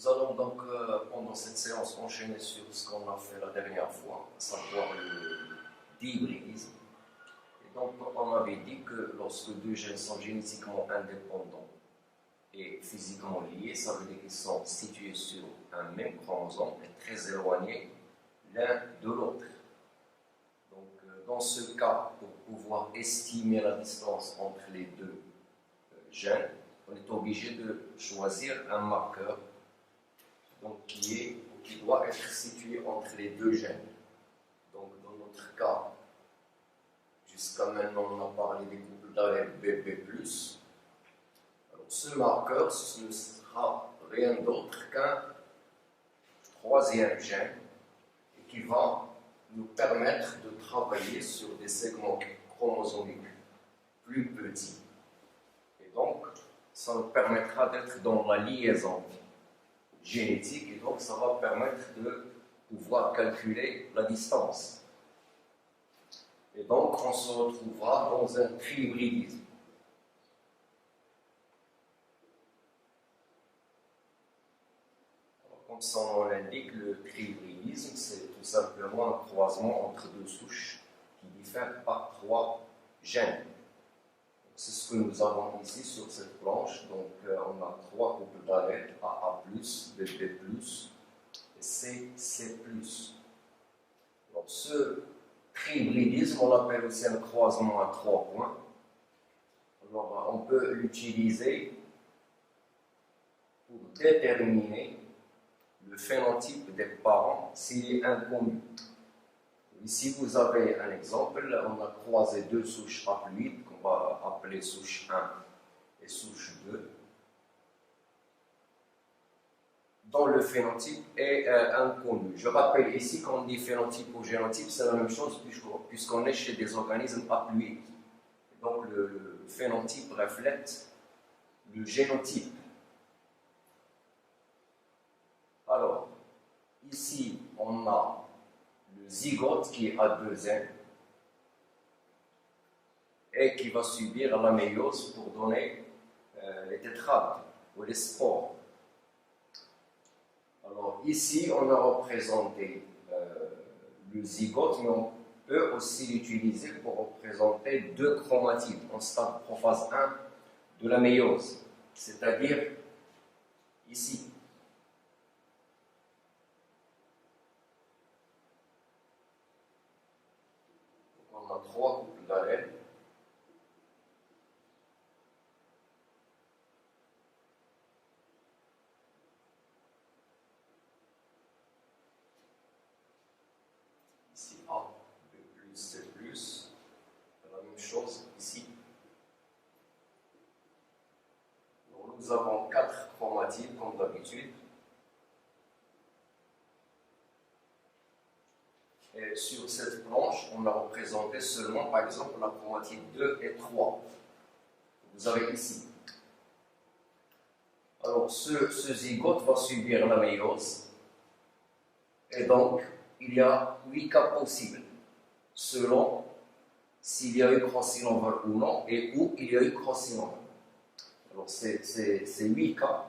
Nous allons donc, pendant cette séance, enchaîner sur ce qu'on a fait la dernière fois, à savoir le dihybridisme. Et donc, on avait dit que lorsque deux gènes sont génétiquement indépendants et physiquement liés, ça veut dire qu'ils sont situés sur un même chromosome et très éloignés l'un de l'autre. Donc, dans ce cas, pour pouvoir estimer la distance entre les deux gènes, on est obligé de choisir un marqueur donc, qui doit être situé entre les deux gènes. Donc, dans notre cas, jusqu'à maintenant, on a parlé des couples d'allèles BP+. Alors, ce marqueur, ce ne sera rien d'autre qu'un troisième gène et qui va nous permettre de travailler sur des segments chromosomiques plus petits. Et donc, ça nous permettra d'être dans la liaison génétique et donc ça va permettre de pouvoir calculer la distance. Et donc, on se retrouvera dans un trihybridisme. Comme son nom l'indique, le trihybridisme, c'est tout simplement un croisement entre deux souches qui diffèrent par trois gènes. C'est ce que nous avons ici sur cette planche. Donc, on a trois couples d'allèles, AA+, BP+, et CC+. Donc, ce trihybridisme, on l'appelle aussi un croisement à 3 points. Alors, on peut l'utiliser pour déterminer le phénotype des parents s'il est inconnu. Ici, vous avez un exemple. On a croisé deux souches haploïdes qu'on va appeler souche 1 et souche 2, dont le phénotype est inconnu. Je rappelle ici qu'on dit phénotype ou génotype, c'est la même chose puisqu'on est chez des organismes haploïdes. Donc le phénotype reflète le génotype. Alors, ici, on a le zygote qui est à 2N et qui va subir la méiose pour donner les tétrades ou les spores. Alors ici, on a représenté le zygote, mais on peut aussi l'utiliser pour représenter deux chromatides en stade prophase 1 de la méiose, c'est-à-dire ici. Donc on a trois couples d'allèles. Ici A, B+, C+, la même chose ici. Donc, nous avons 4 chromatides comme d'habitude. Et sur cette planche, on a représenté seulement, par exemple, la chromatide 2 et 3. Vous avez ici. Alors, ce zygote va subir la méiose. Et donc, il y a 8 cas possibles, selon s'il y a eu crossing over ou non, et où il y a eu crossing over. Alors, c'est 8 cas.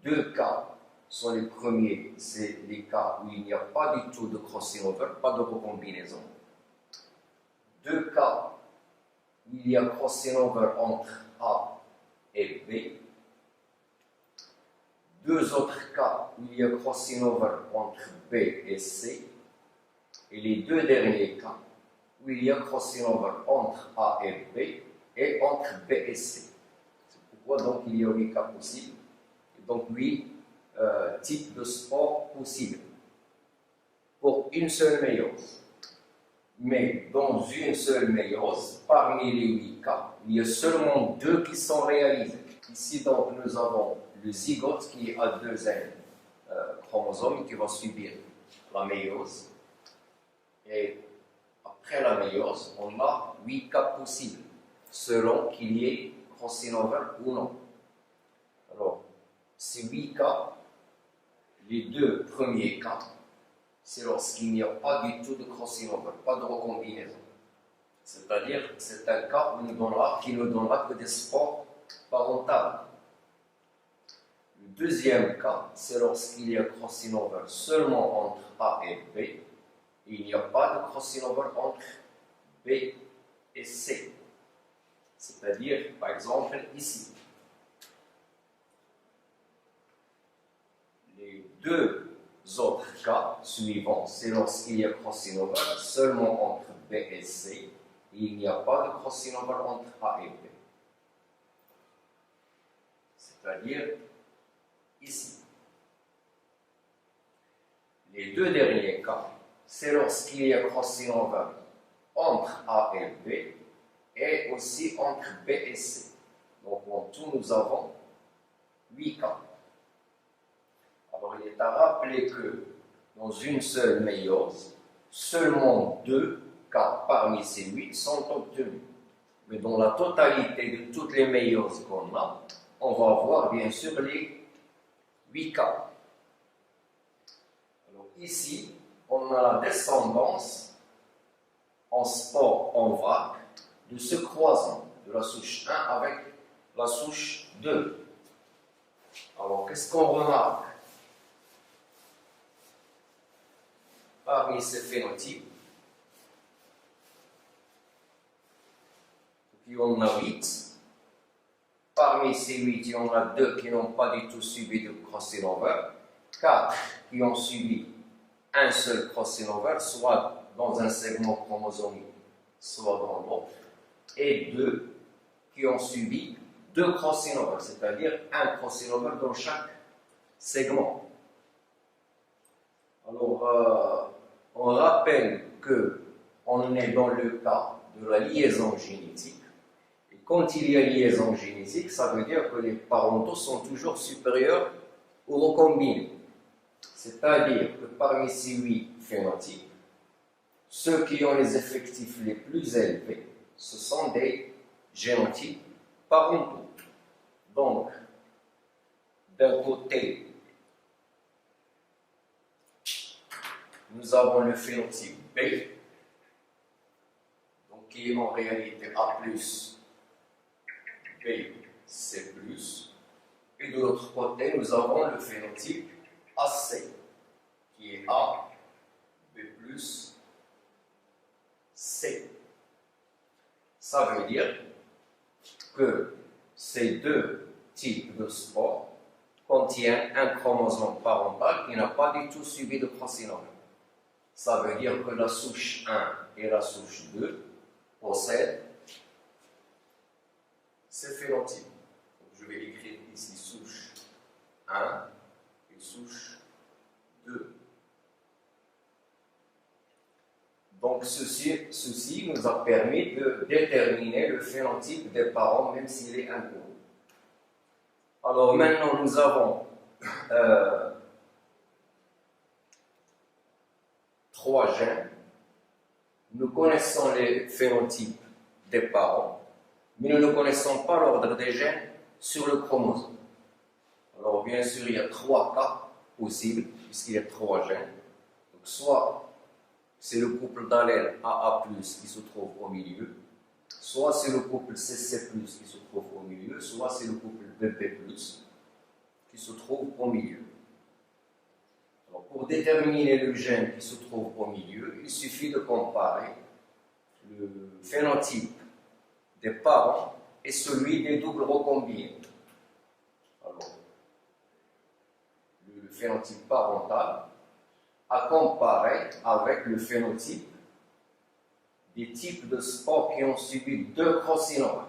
2 cas sont les premiers, c'est les cas où il n'y a pas du tout de crossing over, pas de recombinaison. 2 cas où il y a crossing over entre A et B. 2 autres cas où il y a crossing over entre B et C. Et les 2 derniers cas où il y a crossing over entre A et B et entre B et C. C'est pourquoi donc il y a 8 cas possibles. Et donc 8 types de spores possibles pour une seule méiose. Mais dans une seule méiose, parmi les 8 cas, il y a seulement 2 qui sont réalisés. Ici donc nous avons le zygote qui est à 2N chromosomes qui va subir la méiose. Et après la méiose, on a 8 cas possibles, selon qu'il y ait crossing over ou non. Alors, ces 8 cas, les 2 premiers cas, c'est lorsqu'il n'y a pas du tout de crossing over, pas de recombinaison. C'est-à-dire, c'est un cas qui ne donnera que des spores parentables. Le deuxième cas, c'est lorsqu'il y a crossing over seulement entre A et B, et il n'y a pas de crossing over entre B et C. C'est-à-dire, par exemple, ici. Les deux autres cas suivants, c'est lorsqu'il y a crossing over seulement entre B et C, et il n'y a pas de crossing over entre A et B. C'est-à-dire ici. Les deux derniers cas, c'est lorsqu'il y a crossing over entre A et B, et aussi entre B et C. Donc en tout, nous avons 8 cas. Alors il est à rappeler que dans une seule méiose, seulement 2 cas parmi ces 8 sont obtenus. Mais dans la totalité de toutes les méioses qu'on a, on va avoir bien sûr les 8 cas. Alors ici, on a la descendance en spore en vrac de ce croisement de la souche 1 avec la souche 2. Alors, qu'est-ce qu'on remarque parmi ces phénotypes? Il y en a 8. Parmi ces 8, il y en a 2 qui n'ont pas du tout subi de crossing over, 4 qui ont subi un seul crossing over, soit dans un segment chromosomique, soit dans l'autre, et 2 qui ont subi 2 crossing over, c'est-à-dire un crossing over dans chaque segment. Alors, on rappelle qu'on est dans le cas de la liaison génétique. Et quand il y a liaison génétique, ça veut dire que les parentaux sont toujours supérieurs aux recombinés. C'est-à-dire que parmi ces 8 phénotypes, ceux qui ont les effectifs les plus élevés, ce sont des génotypes parentaux. Donc, d'un côté, nous avons le phénotype B, donc qui est en réalité A+, B, C+, et de l'autre côté, nous avons le phénotype AC, qui est A, B+, C. Ça veut dire que ces deux types de spores contiennent un chromosome parental qui n'a pas du tout subi de crossing over. Ça veut dire que la souche 1 et la souche 2 possèdent ces phénotypes. Donc, je vais écrire ici souche 1 et souche 2. Donc ceci nous a permis de déterminer le phénotype des parents, même s'il est inconnu. Alors maintenant nous avons 3 gènes. Nous connaissons les phénotypes des parents, mais nous ne connaissons pas l'ordre des gènes sur le chromosome. Alors bien sûr, il y a 3 cas possibles, puisqu'il y a 3 gènes. Donc soit c'est le couple d'allèles AA+, qui se trouve au milieu, soit c'est le couple CC+, qui se trouve au milieu, soit c'est le couple BP+, qui se trouve au milieu. Alors, pour déterminer le gène qui se trouve au milieu, il suffit de comparer le phénotype des parents et celui des doubles recombinés. Alors, le phénotype parental à comparer avec le phénotype des types de spores qui ont subi 2 crossing over.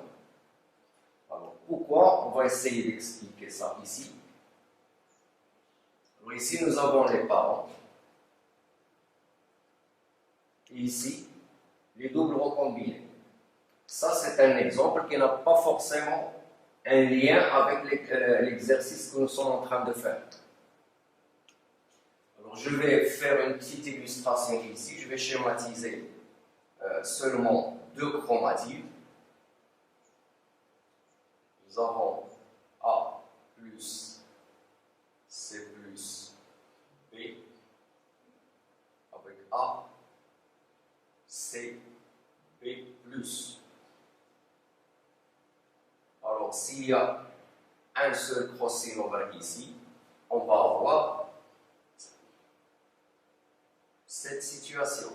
Alors, pourquoi? On va essayer d'expliquer ça ici. Alors, ici, nous avons les parents. Et ici, les doubles recombinés. Ça, c'est un exemple qui n'a pas forcément un lien avec l'exercice que nous sommes en train de faire. Alors, je vais faire une petite illustration ici. Je vais schématiser seulement 2 chromatides. Nous avons A plus C plus B avec A, C, B plus. Alors, s'il y a un seul crossing over ici, on va avoir cette situation.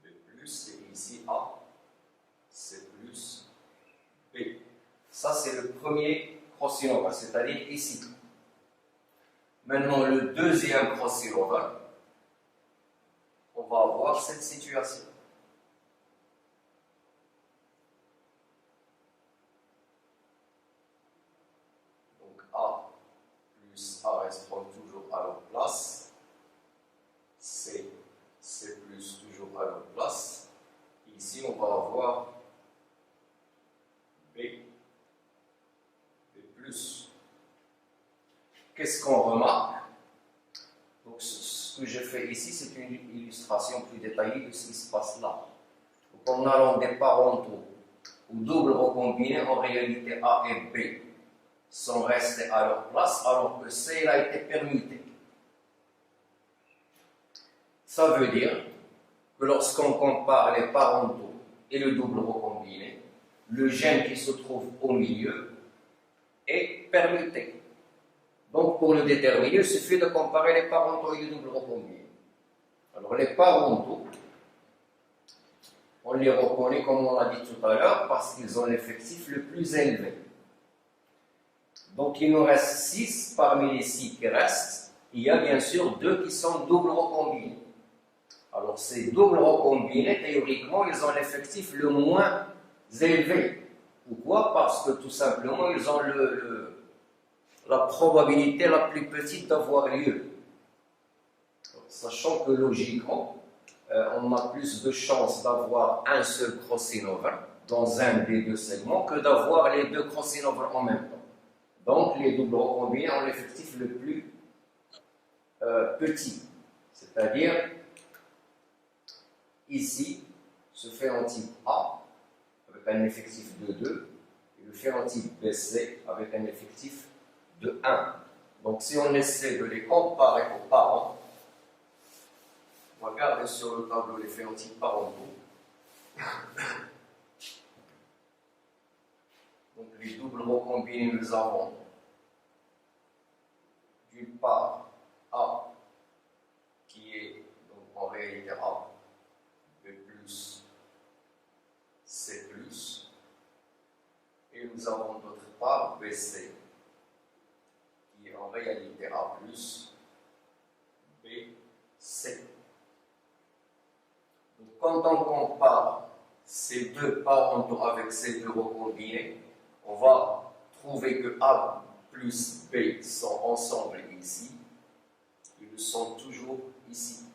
B plus, et ici A, C plus B. Ça, c'est le premier crossing over, c'est-à-dire ici. Maintenant, le deuxième crossing over, on va avoir cette situation. Donc A plus A resteront toujours à leur place. C plus toujours à leur place. Ici, on va avoir B plus. Qu'est-ce qu'on remarque? Donc, ce que je fais ici, c'est une illustration plus détaillée de ce qui se passe là. Donc, en allant des parentaux ou double recombinés, en réalité A et B sont restés à leur place, alors que C a été permuté. Ça veut dire que lorsqu'on compare les parentaux et le double recombiné, le gène qui se trouve au milieu est permuté. Donc, pour le déterminer, il suffit de comparer les parentaux et le double recombiné. Alors, les parentaux, on les reconnaît, comme on l'a dit tout à l'heure, parce qu'ils ont l'effectif le plus élevé. Donc, il nous reste 6 parmi les 6 qui restent. Il y a bien sûr 2 qui sont double recombinés. Alors, ces doubles recombinés, théoriquement, ils ont l'effectif le moins élevé. Pourquoi? Parce que tout simplement, ils ont la probabilité la plus petite d'avoir lieu. Sachant que logiquement, on a plus de chances d'avoir un seul crossing over dans un des deux segments que d'avoir les deux crossing over en même temps. Donc, les doubles recombinés ont l'effectif le plus petit. C'est-à-dire, ici, ce phénotype A avec un effectif de 2 et le phénotype BC avec un effectif de 1. Donc, si on essaie de les comparer aux parents, on va regarder sur le tableau les phénotypes parentaux. Donc, les doubles recombinés, nous avons d'une part A qui est donc en réalité A, B plus, C plus, et nous avons d'autre part BC qui est en réalité A plus, B, C. Donc, quand on compare ces deux parentaux avec ces deux recombinés, on va trouver que A plus B sont ensemble ici. Ils le sont toujours ici.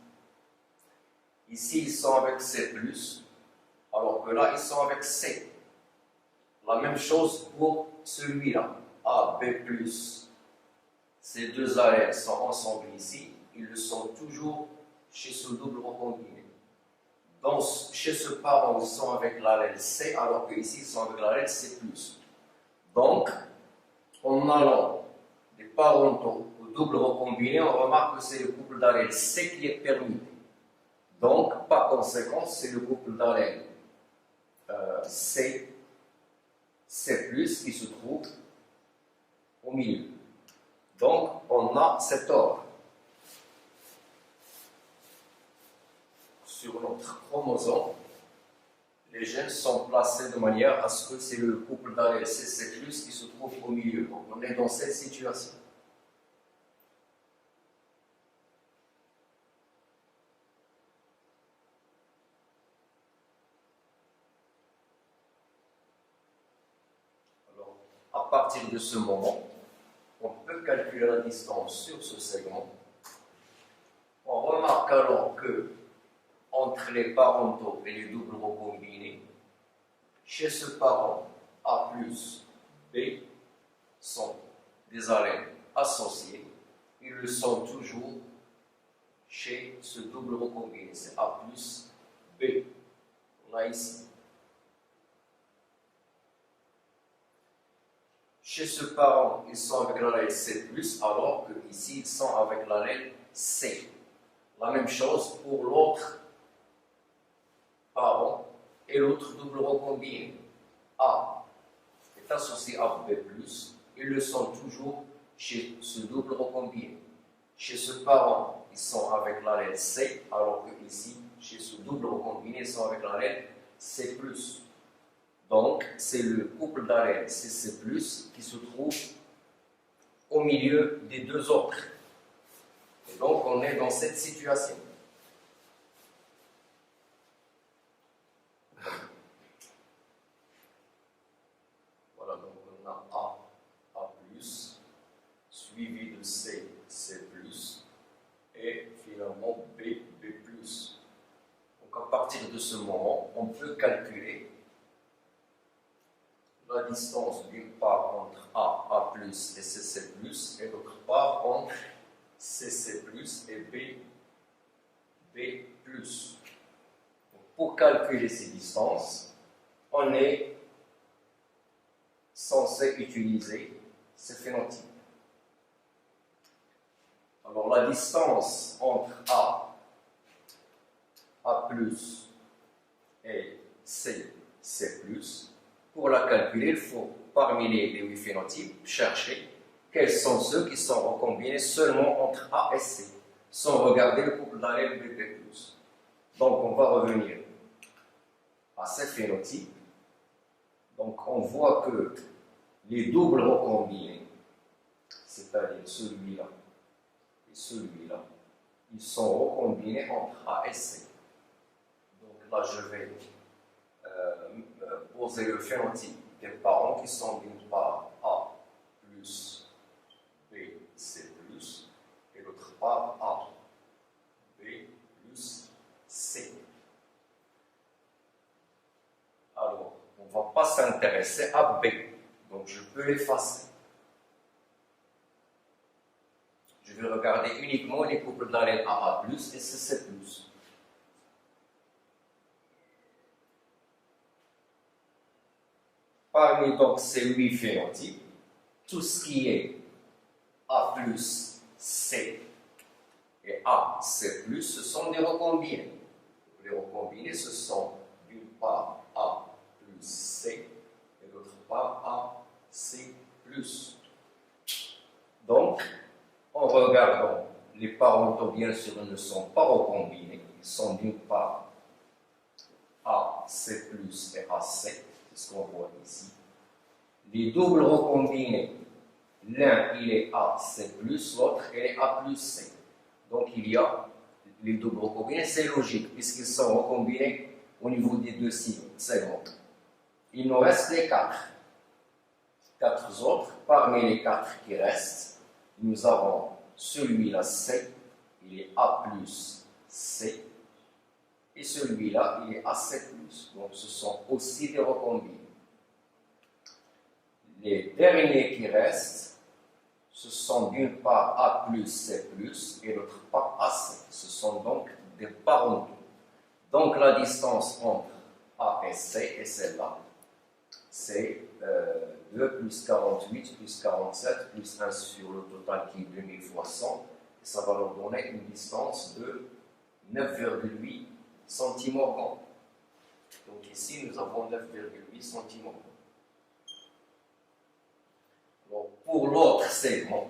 Ici, ils sont avec C+, alors que là, ils sont avec C. La même chose pour celui-là. A, B+, ces deux allèles sont ensemble ici. Ils le sont toujours chez ce double recombiné. Donc, chez ce parent, ils sont avec l'allèle C, alors qu'ici, ils sont avec l'allèle C+. Donc, en allant des parentaux au double recombiné, on remarque que c'est le couple d'allèles C qui est permuté. Donc, par conséquent, c'est le couple d'allèles C qui se trouve au milieu. Donc, on a cet ordre. Sur notre chromosome, les gènes sont placés de manière à ce que c'est le couple d'allèles C qui se trouve au milieu. Donc, on est dans cette situation. Alors, à partir de ce moment, on peut calculer la distance sur ce segment. On remarque alors que entre les parentaux et les doubles recombinés, chez ce parent A plus B sont des allèles associés. Ils le sont toujours chez ce double recombiné. C'est A plus B. On a ici. Chez ce parent, ils sont avec l'allèle C+, alors qu'ici, ils sont avec l'allèle C. La même chose pour l'autre parent et l'autre double recombiné. A est associé à B+, ils le sont toujours chez ce double recombiné. Chez ce parent, ils sont avec l'allèle C, alors que ici, chez ce double recombiné, ils sont avec l'allèle C+. Donc, c'est le couple d'allèles CC+, qui se trouve au milieu des deux autres. Et donc, on est dans cette situation. Voilà, donc on a A+, suivi de C, C+, et finalement B, B+. Donc, à partir de ce moment, on peut calculer la distance d'une part entre A+, et CC+, et d'autre part entre CC+, et B+. Donc, pour calculer ces distances, on est censé utiliser ces phénotypes. Alors, la distance entre A+, et C+, pour la calculer, il faut, parmi les 8 phénotypes, chercher quels sont ceux qui sont recombinés seulement entre A et C, sans regarder le couple d'allèles BP+. Donc, on va revenir à ces phénotypes. Donc, on voit que les doubles recombinés, c'est-à-dire celui-là et celui-là, ils sont recombinés entre A et C. Donc là, je vais poser le phénotype des parents qui sont d'une part A plus B, C plus, et d'autre part A, B plus C. Alors, on ne va pas s'intéresser à B, donc je peux l'effacer. Je vais regarder uniquement les couples d'allèles AA+, et CC+. Parmi donc ces 8 phénotypes, tout ce qui est A+, C et A, C+, ce sont des recombinés. Les recombinés, ce sont d'une part A plus C et d'autre part A, C+. Donc, en regardant, les parentaux, bien sûr, ne sont pas recombinés. Ils sont d'une part A, C+, et AC, c'est ce qu'on voit ici. Les doubles recombinés, l'un il est A, C+, l'autre il est A plus C. Donc il y a les doubles recombinés, c'est logique, puisqu'ils sont recombinés au niveau des deux segments. Il nous reste les 4. 4 autres, parmi les 4 qui restent, nous avons celui-là C, il est A plus C, et celui-là, il est AC+. Donc, ce sont aussi des recombinés. Les derniers qui restent, ce sont d'une part A plus C+, et d'autre part AC. Ce sont donc des parentaux. Donc, la distance entre A et C, et celle-là, c'est 2 plus 48 plus 47 plus 1 sur le total qui est 2000 fois 100. Et ça va nous donner une distance de 9,8 centimorgans. Donc ici, nous avons 9,8 centimorgans. Alors, pour l'autre segment,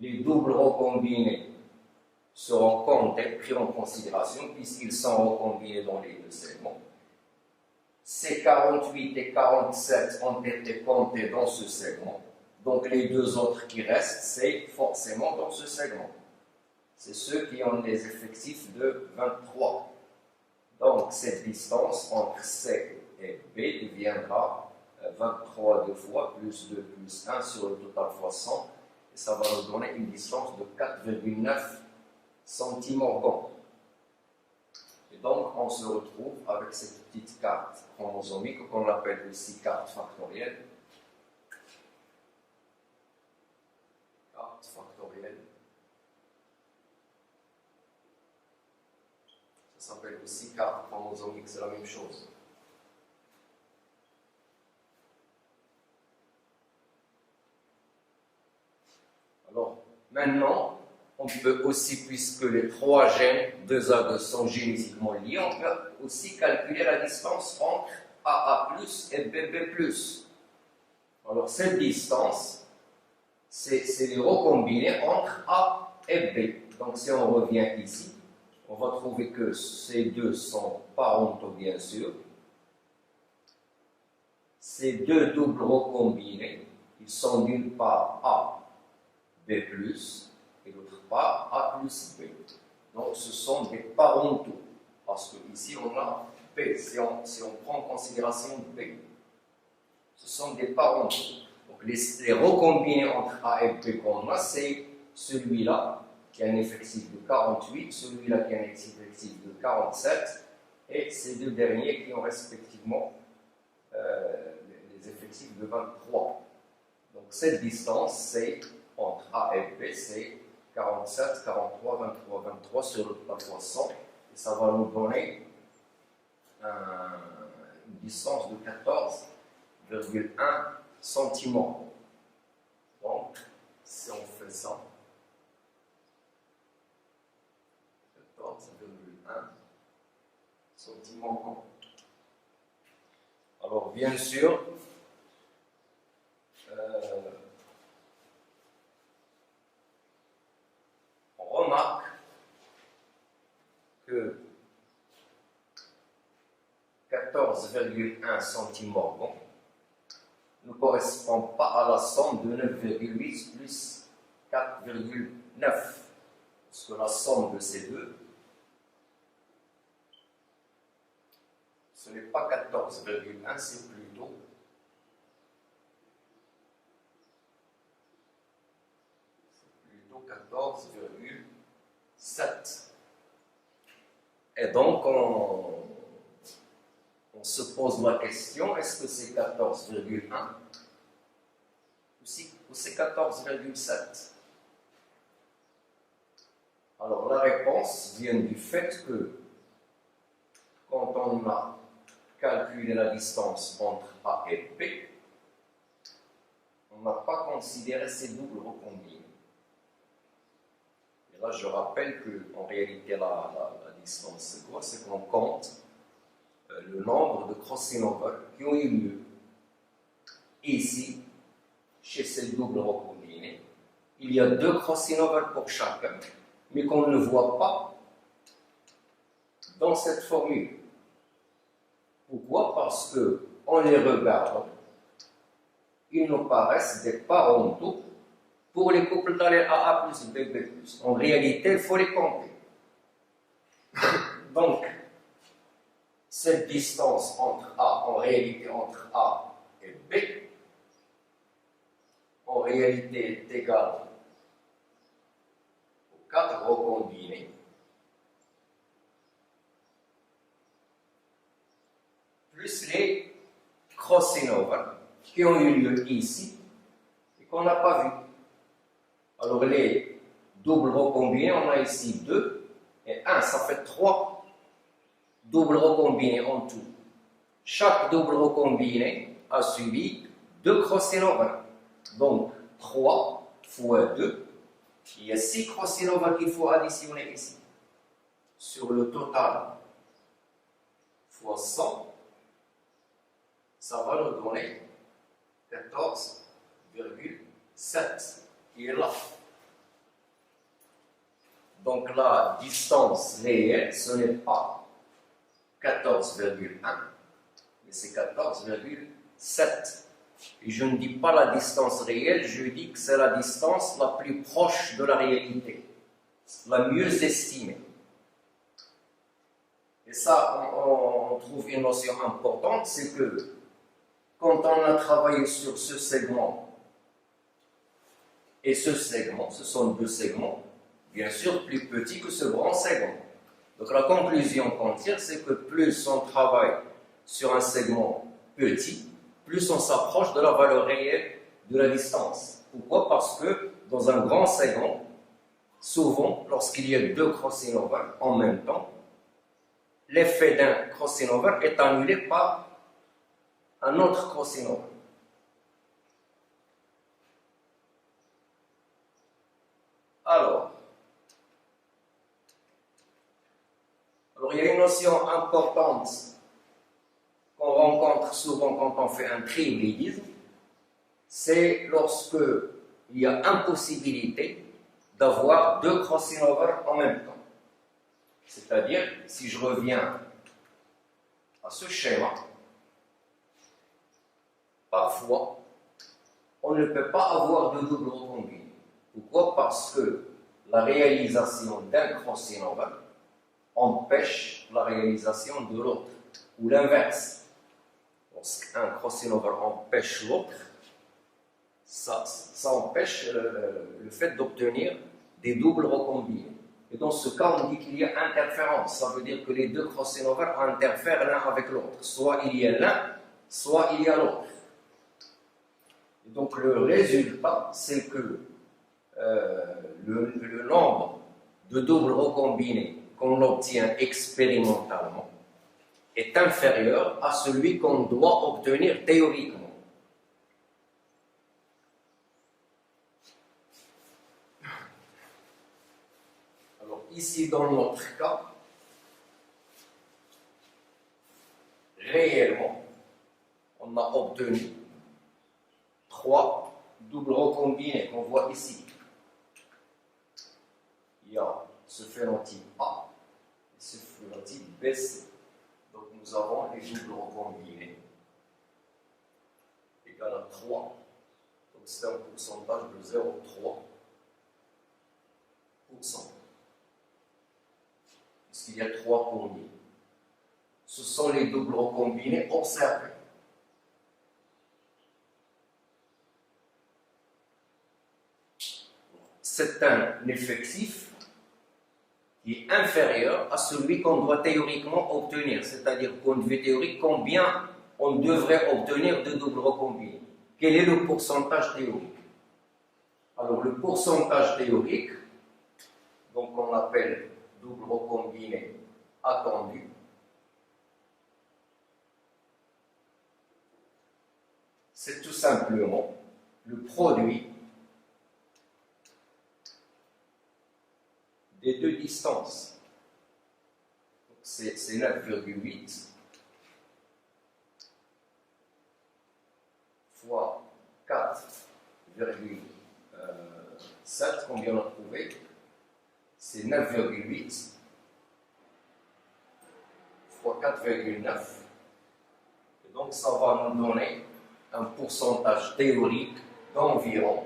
les doubles recombinés seront pris en considération puisqu'ils sont recombinés dans les deux segments. Ces 48 et 47 ont été comptés dans ce segment. Donc les deux autres qui restent, c'est forcément dans ce segment. C'est ceux qui ont des effectifs de 23. Donc cette distance entre C et B deviendra 23 deux fois, plus 2 plus 1 sur le total fois 100. Et ça va nous donner une distance de 4,9 centimorgans. Et donc on se retrouve avec cette petite carte chromosomique qu'on appelle aussi carte factorielle. Carte factorielle. Ça s'appelle aussi carte chromosomique, c'est la même chose. Alors, maintenant, on peut aussi, puisque les trois gènes 2A2 sont génétiquement liés, on peut aussi calculer la distance entre AA+ et BB+. Alors cette distance, c'est les recombinés entre A et B. Donc si on revient ici, on va trouver que ces deux sont parentaux bien sûr. Ces deux doubles recombinés, ils sont d'une part A, B+, et d'autre part A plus B. Donc ce sont des parentaux, parce que ici on a B, si on prend en considération B, ce sont des parentaux. Donc les recombinés entre A et B qu'on a, c'est celui-là qui a un effectif de 48, celui-là qui a un effectif de 47, et ces deux derniers qui ont respectivement les effectifs de 23. Donc cette distance, c'est entre A et B, c'est 47, 43, 23, 23 sur la fois 100, et ça va nous donner une distance de 14,1 cm. Donc, si on fait ça, 14,1 cm. Alors, bien sûr, on remarque que 14,1 centimorgans ne correspond pas à la somme de 9,8 plus 4,9. Parce que la somme de ces deux, ce n'est pas 14,1, c'est plutôt 14,7. Et donc, on se pose la question, est-ce que c'est 14,1 ou c'est 14,7? Alors, la réponse vient du fait que quand on a calculé la distance entre A et B, on n'a pas considéré ces doubles recombinés. Et là, je rappelle qu'en réalité, la distance, c'est quoi? C'est qu'on compte le nombre de crossover qui ont eu lieu ici, chez ces doubles recombinés. Il y a 2 crossover pour chacun, mais qu'on ne voit pas dans cette formule. Pourquoi? Parce que on les regarde, ils nous paraissent des parentaux pour les couples d'allèles AA plus BB+. En réalité, il faut les compter. Donc, cette distance entre A, en réalité entre A et B, en réalité est égale aux 4 recombinés plus les crossover qui ont eu lieu ici et qu'on n'a pas vu. Alors les doubles recombinés, on a ici 2 et 1, ça fait 3 doubles recombinés en tout. Chaque double recombiné a suivi 2 crossover. Donc 3 fois 2, il y a 6 crossover qu'il faut additionner ici. Sur le total fois 100, ça va nous donner 14,7 qui est là. Donc la distance réelle, ce n'est pas 14,1, mais c'est 14,7. Et je ne dis pas la distance réelle, je dis que c'est la distance la plus proche de la réalité, la mieux estimée. Et ça, on trouve une notion importante, c'est que quand on a travaillé sur ce segment et ce segment, ce sont 2 segments, bien sûr plus petits que ce grand segment. Donc la conclusion qu'on tire, c'est que plus on travaille sur un segment petit, plus on s'approche de la valeur réelle de la distance. Pourquoi? Parce que dans un grand segment, souvent, lorsqu'il y a 2 crossover en même temps, l'effet d'un crossover est annulé par un autre crossover. Alors, Alors, il y a une notion importante qu'on rencontre souvent quand on fait un trihybridisme, c'est lorsque il y a impossibilité d'avoir deux crossing over en même temps. C'est-à-dire, si je reviens à ce schéma, parfois, on ne peut pas avoir de double recombiné. Pourquoi? Parce que la réalisation d'un crossing over empêche la réalisation de l'autre, ou l'inverse. Lorsqu'un crossing over empêche l'autre, ça empêche le fait d'obtenir des doubles recombinés. Et dans ce cas, on dit qu'il y a interférence. Ça veut dire que les deux crossing over interfèrent l'un avec l'autre. Soit il y a l'un, soit il y a l'autre. Et donc le résultat, c'est que le nombre de doubles recombinés qu'on obtient expérimentalement est inférieur à celui qu'on doit obtenir théoriquement. Alors ici, dans notre cas, réellement, on a obtenu 3 doubles recombinés qu'on voit ici. Il y a ce phénotype A et ce phénotype BC. Donc nous avons les doubles recombinés égal à 3. Donc c'est un pourcentage de 0,3%. Puisqu'il y a 3 combinés. Ce sont les doubles recombinés observés. C'est un effectif qui est inférieur à celui qu'on doit théoriquement obtenir, c'est-à-dire point de vue théorique, combien on devrait obtenir de doubles recombinés. Quel est le pourcentage théorique? Alors le pourcentage théorique, donc on l'appelle double recombiné attendu, c'est tout simplement le produit des deux distances. C'est 9,8 fois 4,7 qu'on vient de trouver. C'est 9,8 fois 4,9. Et donc ça va nous donner un pourcentage théorique d'environ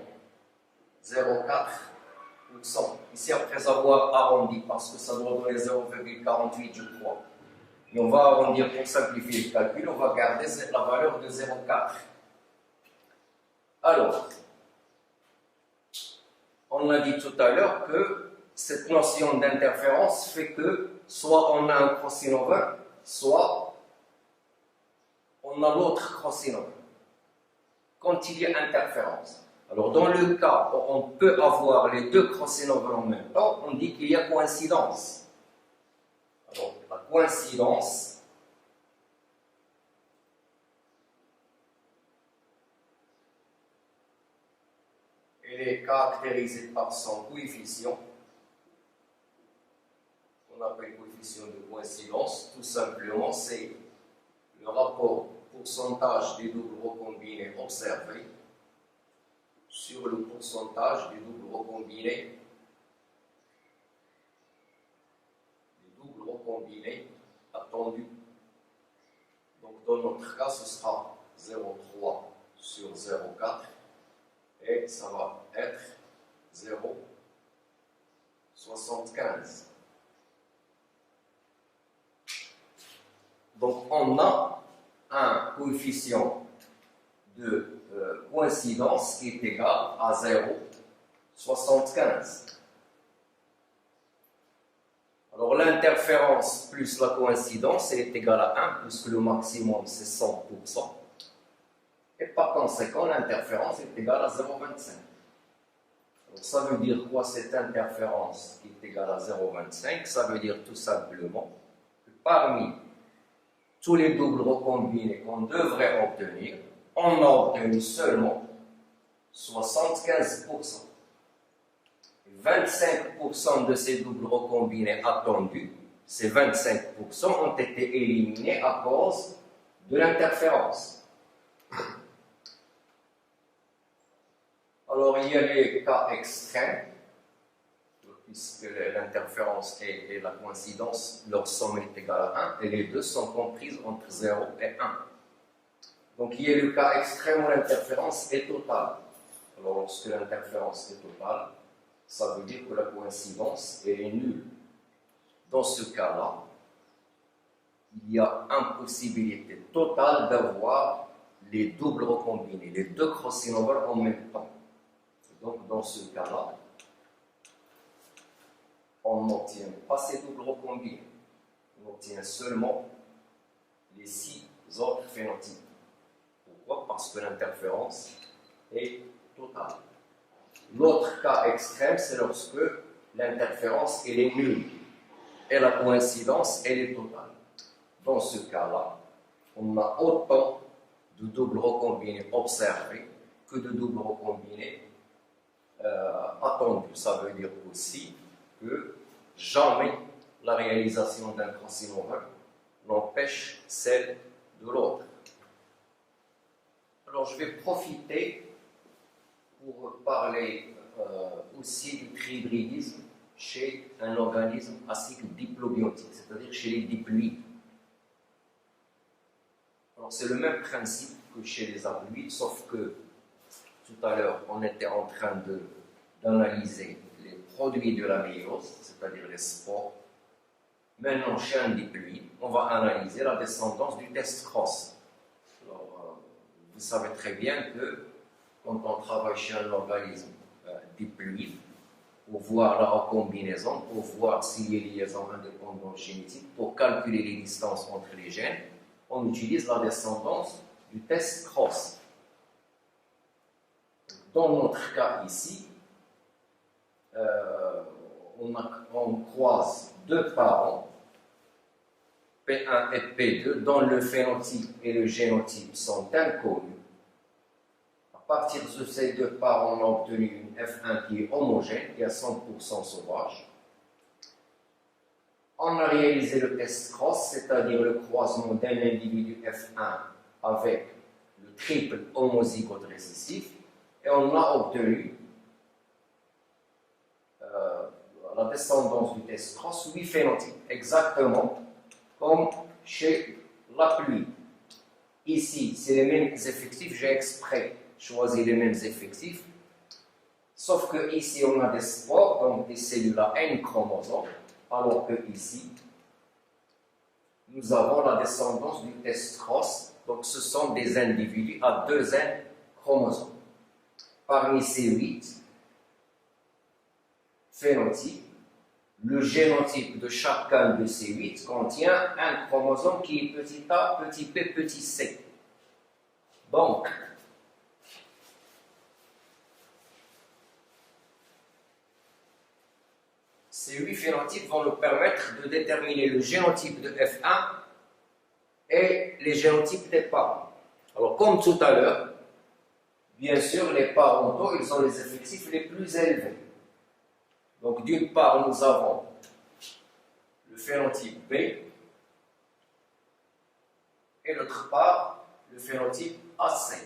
0,4%. Ici, après avoir arrondi, parce que ça doit donner 0,48, je crois. Et on va arrondir pour simplifier le calcul, on va garder la valeur de 0,4. Alors, on a dit tout à l'heure que cette notion d'interférence fait que soit on a un crossing over, soit on a l'autre crossing over. Quand il y a interférence. Alors, dans le cas où on peut avoir les deux crossing over en même temps, on dit qu'il y a coïncidence. Alors, la coïncidence, elle est caractérisée par son coefficient, qu'on appelle coefficient de coïncidence. Tout simplement, c'est le rapport pourcentage des doubles recombinés observés sur le pourcentage des doubles recombinés attendus. Donc dans notre cas, ce sera 0,3 sur 0,4 et ça va être 0,75. Donc on a un coefficient de coïncidence qui est égal à 0,75. Alors l'interférence plus la coïncidence est égale à 1, puisque le maximum c'est 100%. Et par conséquent, l'interférence est égale à 0,25. Donc ça veut dire quoi cette interférence qui est égale à 0,25? Ça veut dire tout simplement que parmi tous les doubles recombinés qu'on devrait obtenir, on a obtenu seulement 75%. 25% de ces doubles recombinés attendus, ces 25% ont été éliminés à cause de l'interférence. Alors, il y a les cas extrêmes, puisque l'interférence et la coïncidence, leur somme est égale à 1, et les deux sont comprises entre 0 et 1. Donc, il y a le cas extrême où l'interférence est totale. Alors, lorsque l'interférence est totale, ça veut dire que la coïncidence est nulle. Dans ce cas-là, il y a impossibilité totale d'avoir les doubles recombinés, les deux crossover en même temps. Donc, dans ce cas-là, on n'obtient pas ces doubles recombinés. On obtient seulement les 6 autres phénotypes. Pourquoi? Parce que l'interférence est totale. L'autre cas extrême, c'est lorsque l'interférence est nulle et la coïncidence est totale. Dans ce cas-là, on a autant de doubles recombinés observés que de doubles recombinés attendus. Ça veut dire aussi que jamais la réalisation d'un crossover n'empêche celle de l'autre. Alors, je vais profiter pour parler aussi du trihybridisme chez un organisme à cycle diplobiotique, c'est-à-dire chez les diploïdes. Alors, c'est le même principe que chez les haploïdes, sauf que tout à l'heure, on était en train d'analyser les produits de la méiose, c'est-à-dire les spores. Maintenant, chez un diploïde, on va analyser la descendance du test cross. Alors, vous savez très bien que quand on travaille chez un organisme diploïde, pour voir la recombinaison, pour voir s'il y a liaison indépendante génétique, pour calculer les distances entre les gènes, on utilise la descendance du test cross. Dans notre cas ici, on croise deux parents, P1 et P2, dont le phénotype et le génotype sont inconnus. À partir de ces deux parents, on a obtenu une F1 qui est homogène, qui est à 100% sauvage. On a réalisé le test cross, c'est-à-dire le croisement d'un individu F1 avec le triple homozygote récessif, et on a obtenu la descendance du test cross 8 phénotypes, exactement comme chez la pluie. Ici, c'est les mêmes effectifs, j'ai exprès choisi les mêmes effectifs, sauf que ici on a des spores, donc des cellules à N chromosomes, alors que ici, nous avons la descendance du test cross, donc ce sont des individus à 2 N chromosomes. Parmi ces 8 phénotypes, le génotype de chacun de ces 8 contient un chromosome qui est petit a, petit p, petit c. Donc, ces 8 phénotypes vont nous permettre de déterminer le génotype de F1 et les génotypes des parents. Alors, comme tout à l'heure, bien sûr, les parentaux, ils ont les effectifs les plus élevés. Donc, d'une part, nous avons le phénotype B, et d'autre part, le phénotype AC.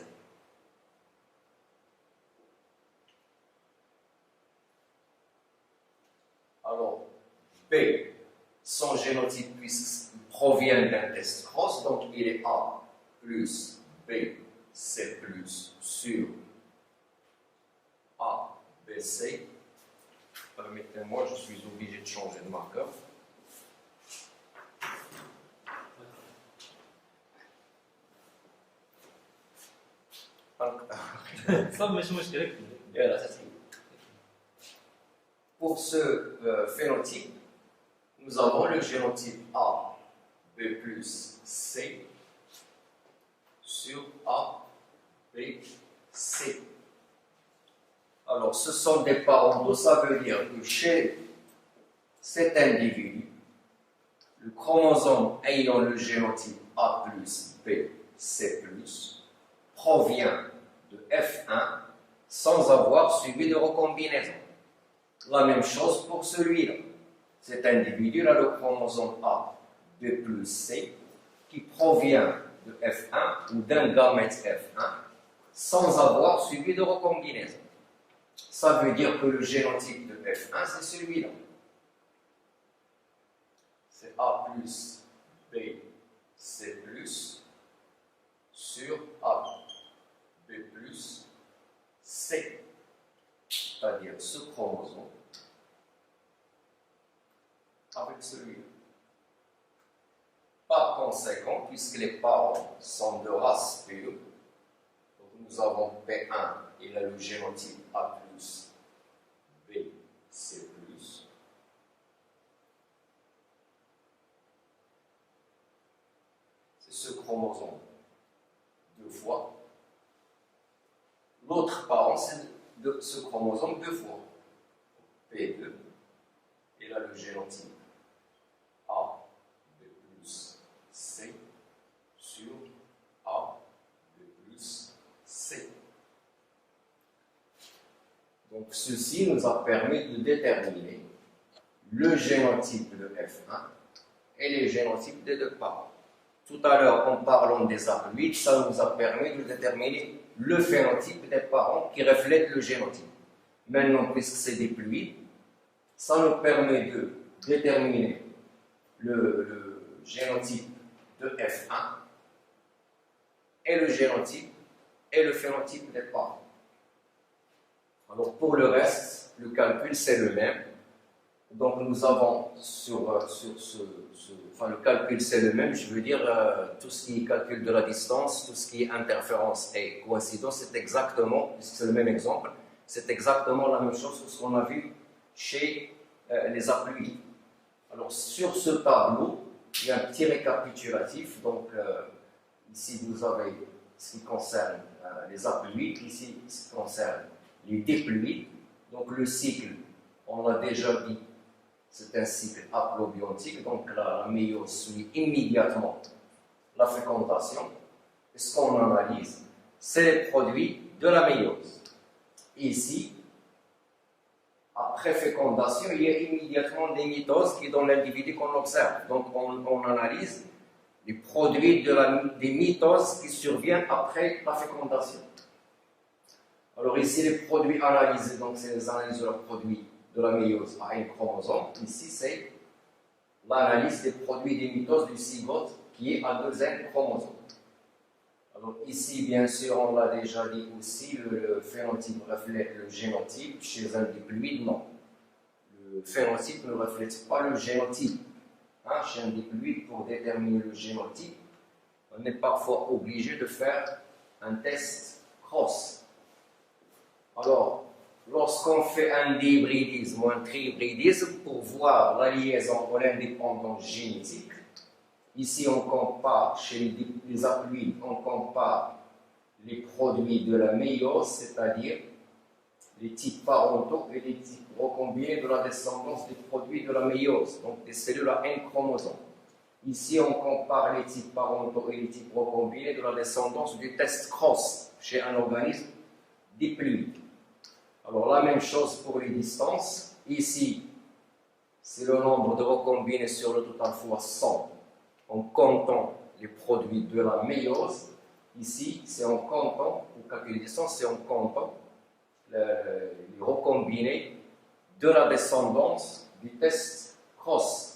Alors, B, son génotype provient d'un test cross, donc il est A plus B, C plus sur A, B, C. Permettez-moi, je suis obligé de changer de marqueur. Pour ce phénotype, nous avons le génotype A, B plus C sur A, B, C. Alors, ce sont des parentaux, ça veut dire que chez cet individu, le chromosome ayant le génotype A plus B, C plus, provient de F1 sans avoir subi de recombinaison. La même chose pour celui-là. cet individu a le chromosome A, B plus C, qui provient de F1 ou d'un gamète F1 sans avoir subi de recombinaison. Ça veut dire que le génotype de F1, c'est celui-là. C'est A plus B, C plus sur A, B plus C. C'est-à-dire ce chromosome avec celui-là. Par conséquent, puisque les parents sont de race pure, donc nous avons P1, il a le génotype A plus, B, C plus. C'est ce chromosome deux fois. L'autre parent, c'est de ce chromosome deux fois. P2, il a le génotype A, B plus, C sur A, B plus, C. Donc ceci nous a permis de déterminer le génotype de F1 et les génotypes des deux parents. Tout à l'heure, en parlant des haploïdes, ça nous a permis de déterminer le phénotype des parents qui reflète le génotype. Maintenant, puisque c'est des diploïdes, ça nous permet de déterminer le génotype de F1 et le génotype et le phénotype des parents. Alors pour le reste, le calcul c'est le même. Donc nous avons le calcul c'est le même, je veux dire tout ce qui est calcul de la distance, tout ce qui est interférence et coïncidence, c'est exactement, puisque c'est le même exemple, c'est exactement la même chose que ce qu'on a vu chez les haploïdes. Alors sur ce tableau, il y a un petit récapitulatif. Donc ici vous avez ce qui concerne les haploïdes, ici ce qui concerne les diploïdes. Donc le cycle, on l'a déjà dit, c'est un cycle haplobiontique, donc la méiose suit immédiatement la fécondation. Et ce qu'on analyse, c'est les produits de la méiose. Ici, après fécondation, il y a immédiatement des mitoses qui donnent l'individu qu'on observe. Donc on analyse les produits des mitoses qui surviennent après la fécondation. Alors ici, les produits analysés, donc c'est les analyses de la produit de la méiose à un chromosome. Ici, c'est l'analyse des produits des mitoses du zygote qui est à deuxième chromosome. Alors ici, bien sûr, on l'a déjà dit aussi, le phénotype reflète le génotype. Chez un diploïde, non. Le phénotype ne reflète pas le génotype. Chez un diploïde, pour déterminer le génotype, on est parfois obligé de faire un test cross. Alors, lorsqu'on fait un dihybridisme ou un trihybridisme pour voir la liaison ou l'indépendance génétique, ici on compare, chez les haploïdes, on compare les produits de la méiose, c'est-à-dire les types parentaux et les types recombinés de la descendance des produits de la méiose, donc des cellules à un chromosome. Ici on compare les types parentaux et les types recombinés de la descendance du test cross chez un organisme diploïde. Alors la même chose pour les distances. Ici, c'est le nombre de recombinés sur le total fois 100 en comptant les produits de la méiose. Ici, c'est en comptant, pour calculer les distances, c'est en comptant les recombinés de la descendance du test cross.